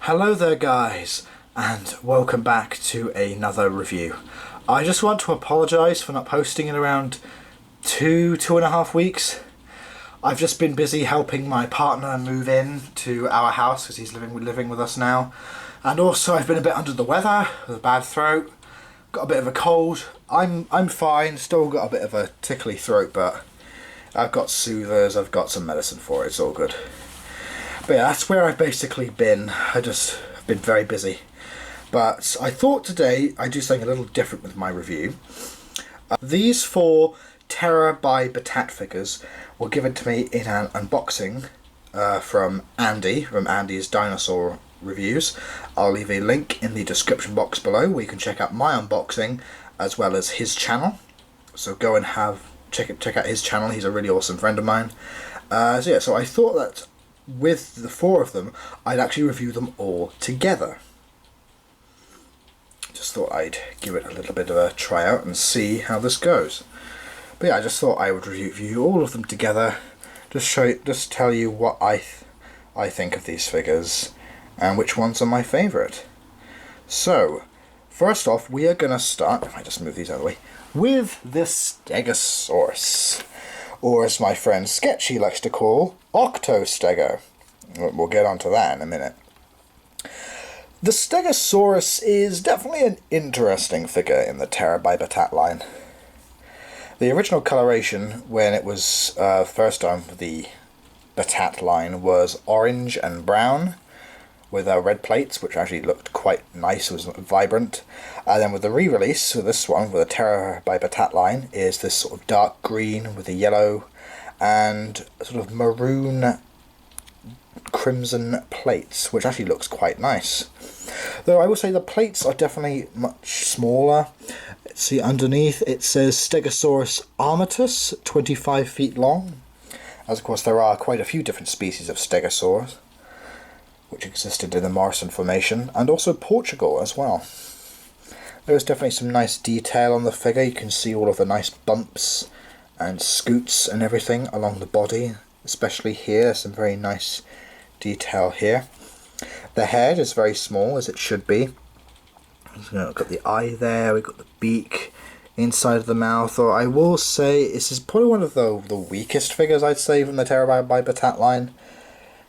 Hello there guys, and welcome back to another review. I just want to apologise for not posting in around two and a half weeks. I've just been busy helping my partner move in to our house because he's living with us now. And also I've been a bit under the weather with a bad throat. Got a bit of a cold. I'm fine, still got a bit of a tickly throat, but I've got soothers, I've got some medicine for it, it's all good. But yeah, that's where I've basically been. I just have been very busy. But I thought today I'd do something a little different with my review. These four Terra by Battat figures were given to me in an unboxing from Andy, from Andy's Dinosaur reviews. I'll leave a link in the description box below where you can check out my unboxing as well as his channel. So go and check out his channel. He's a really awesome friend of mine. So I thought that with the four of them, I'd actually review them all together. Just thought I'd give it a little bit of a try out and see how this goes. But yeah, I just thought I would review all of them together, just tell you what I think of these figures and which ones are my favourite. So, first off, we are going to start, if I just move these out of the way, with the Stegosaurus. Or as my friend Sketchy likes to call, Octostego. We'll get onto that in a minute. The Stegosaurus is definitely an interesting figure in the Terra by Battat line. The original coloration, when it was first on the Battat line, was orange and brown with red plates, which actually looked quite nice, it was vibrant. And then with the re-release, with this one, with the Terra by Battat line, is this sort of dark green with the yellow and sort of maroon crimson plates, which actually looks quite nice. Though I will say the plates are definitely much smaller. See, underneath it says Stegosaurus armatus, 25 feet long. As of course there are quite a few different species of Stegosaurus which existed in the Morrison Formation, and also Portugal as well. There's definitely some nice detail on the figure. You can see all of the nice bumps and scoots and everything along the body, especially here. Some very nice detail here. The head is very small, as it should be. We've got the eye there, we've got the beak inside of the mouth. Or I will say this is probably one of the weakest figures, I'd say, from the Terra by Battat line.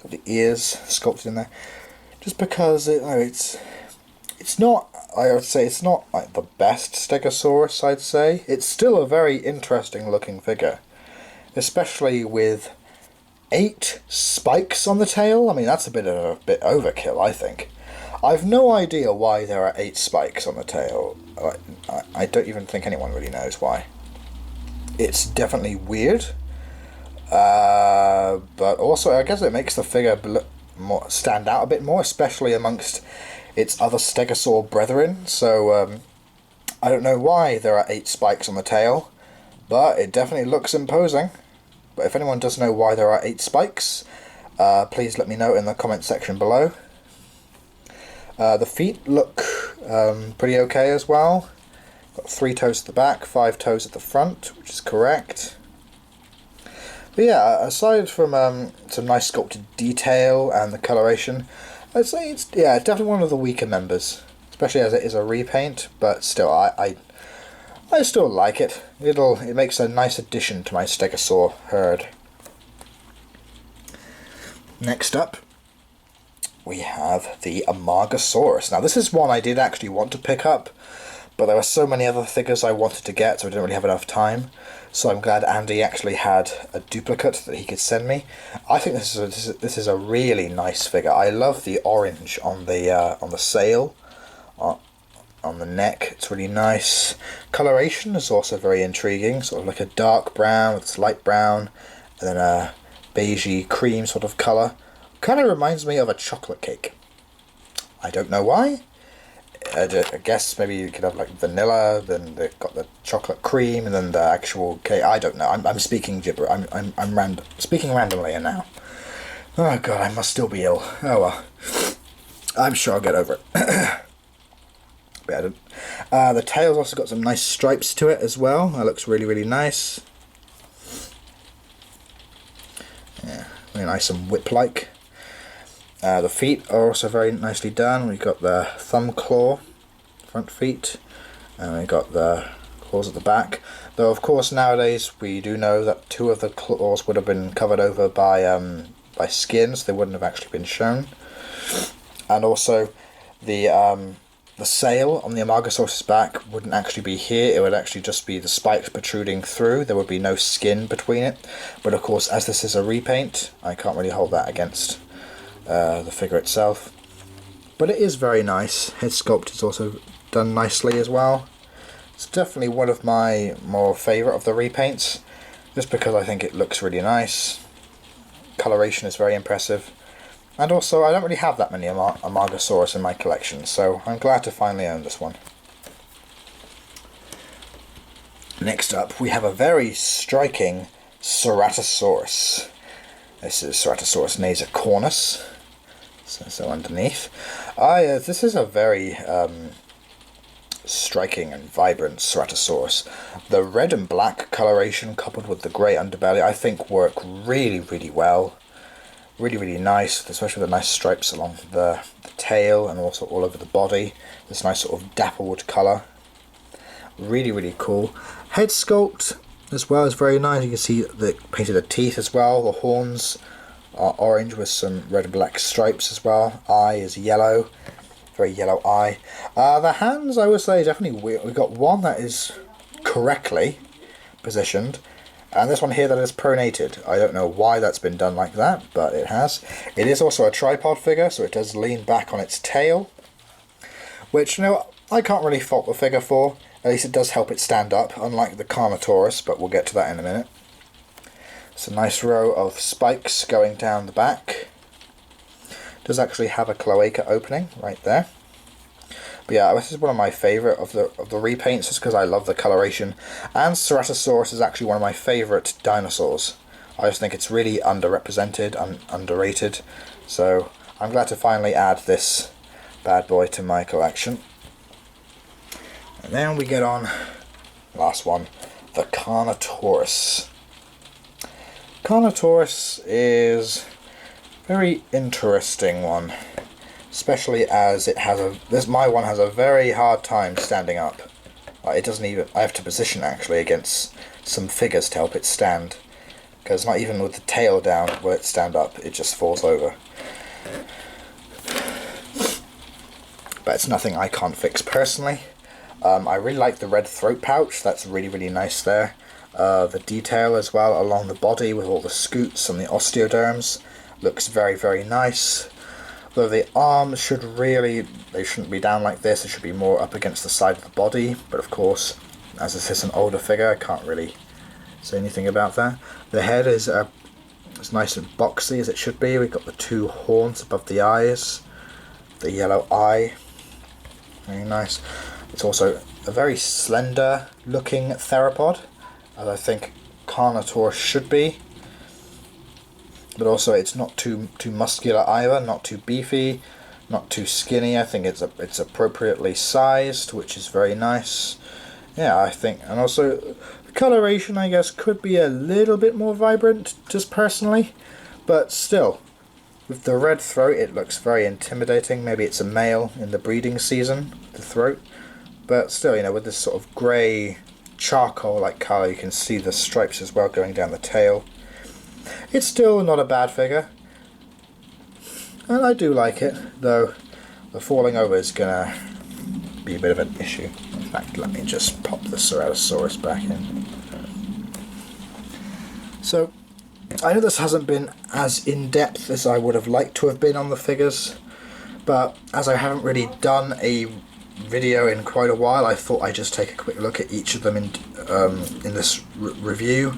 Got the ears sculpted in there, just because it's not. I would say it's not like the best Stegosaurus. I'd say it's still a very interesting looking figure, especially with 8 spikes on the tail. I mean, that's a bit overkill, I think. I've no idea why there are 8 spikes on the tail. I don't even think anyone really knows why. It's definitely weird. But also I guess it makes the figure stand out a bit more, especially amongst its other Stegosaur brethren. So I don't know why there are 8 spikes on the tail, but it definitely looks imposing. But if anyone does know why there are 8 spikes, please let me know in the comment section below. The feet look pretty okay as well. Got 3 toes at the back, 5 toes at the front, which is correct. But yeah, aside from some nice sculpted detail and the coloration, I'd say it's definitely one of the weaker members, especially as it is a repaint. But still, I still like it. It makes a nice addition to my Stegosaur herd. Next up, we have the Amargasaurus. Now this is one I did actually want to pick up, but there were so many other figures I wanted to get, so I didn't really have enough time. So I'm glad Andy actually had a duplicate that he could send me. I think this is a really nice figure. I love the orange on the sail, on the neck. It's really nice. Coloration is also very intriguing. Sort of like a dark brown with light brown, and then a beigey cream sort of colour. Kind of reminds me of a chocolate cake. I don't know why. I guess maybe you could have like vanilla, then they've got the chocolate cream, and then the actual cake. I don't know. I'm speaking gibber. I'm speaking randomly now. Oh god, I must still be ill. Oh well. I'm sure I'll get over it. But the tail's also got some nice stripes to it as well. That looks really, really nice. Yeah, really nice and whip-like. The feet are also very nicely done. We've got the thumb claw, front feet, and we've got the claws at the back. Though of course nowadays we do know that 2 of the claws would have been covered over by skin, so they wouldn't have actually been shown. And also the sail on the Amargasaurus' back wouldn't actually be here, it would actually just be the spikes protruding through, there would be no skin between it. But of course, as this is a repaint, I can't really hold that against the figure itself. But it is very nice. Head sculpt is also done nicely as well. It's definitely one of my more favourite of the repaints, just because I think it looks really nice. Coloration is very impressive. And also, I don't really have that many Amargasaurus in my collection, so I'm glad to finally own this one. Next up, we have a very striking Ceratosaurus. This is Ceratosaurus nasocornus. So underneath. This is a very striking and vibrant Ceratosaurus. The red and black coloration coupled with the grey underbelly I think work really, really well. Really nice, especially with the nice stripes along the tail and also all over the body. This nice sort of dappled colour. Really cool. Head sculpt as well is very nice. You can see the painted the teeth as well. The horns are orange with some red and black stripes as well. Eye is yellow, very yellow eye. The hands, I would say, definitely weird. We've got one that is correctly positioned, and this one here that is pronated. I don't know why that's been done like that, but it has. It is also a tripod figure, so it does lean back on its tail, which, you know, I can't really fault the figure for. At least it does help it stand up, unlike the Carnotaurus, but we'll get to that in a minute. It's a nice row of spikes going down the back. It does actually have a cloaca opening right there. But yeah, this is one of my favourite of the repaints, just because I love the coloration. And Ceratosaurus is actually one of my favourite dinosaurs. I just think it's really underrepresented and underrated. So I'm glad to finally add this bad boy to my collection. And then we get on, last one, the Carnotaurus. Carnotaurus is a very interesting one. Especially as it has my one has a very hard time standing up. It doesn't even, I have to position actually against some figures to help it stand. Because not even with the tail down will it stand up, it just falls over. But it's nothing I can't fix personally. I really like the red throat pouch, that's really nice there. The detail as well along the body with all the scoots and the osteoderms looks very nice. Though the arms they shouldn't be down like this, it should be more up against the side of the body, but of course, as this is an older figure, I can't really say anything about that. The head is as nice and boxy as it should be. We've got the 2 horns above the eyes, the yellow eye, very nice. It's also a very slender looking theropod, as I think Carnotaurus should be. But also it's not too muscular either, not too beefy, not too skinny. I think it's appropriately sized, which is very nice. Yeah, I think, and also the coloration I guess could be a little bit more vibrant, just personally, but still, with the red throat it looks very intimidating. Maybe it's a male in the breeding season, the throat, but still, you know, with this sort of grey charcoal like colour, you can see the stripes as well going down the tail. It's still not a bad figure, and I do like it, though the falling over is gonna be a bit of an issue. In fact, let me just pop the Ceratosaurus back in. So, I know this hasn't been as in-depth as I would have liked to have been on the figures, but as I haven't really done a video in quite a while, I thought I'd just take a quick look at each of them in this review.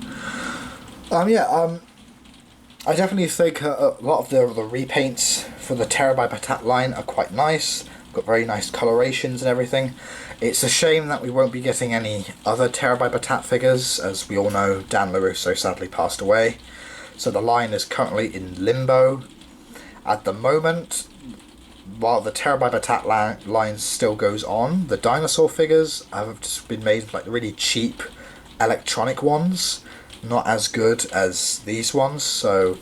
I definitely think a lot of the repaints for the Terra by Battat line are quite nice. Got very nice colorations and everything. It's a shame that we won't be getting any other Terra by Battat figures. As we all know, Dan LaRusso sadly passed away. So the line is currently in limbo. At the moment, while the Terra by Battat line still goes on, the dinosaur figures have just been made like really cheap electronic ones. Not as good as these ones, so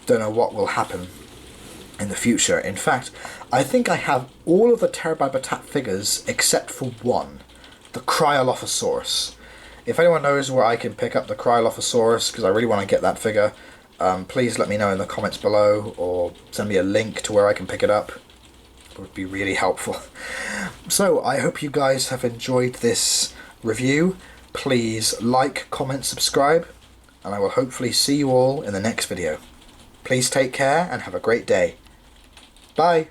don't know what will happen in the future. In fact, I think I have all of the Terra by Battat figures except for one, the Cryolophosaurus. If anyone knows where I can pick up the Cryolophosaurus, because I really want to get that figure, please let me know in the comments below, or send me a link to where I can pick it up. It would be really helpful. So, I hope you guys have enjoyed this review. Please like, comment, subscribe, and I will hopefully see you all in the next video. Please take care and have a great day. Bye!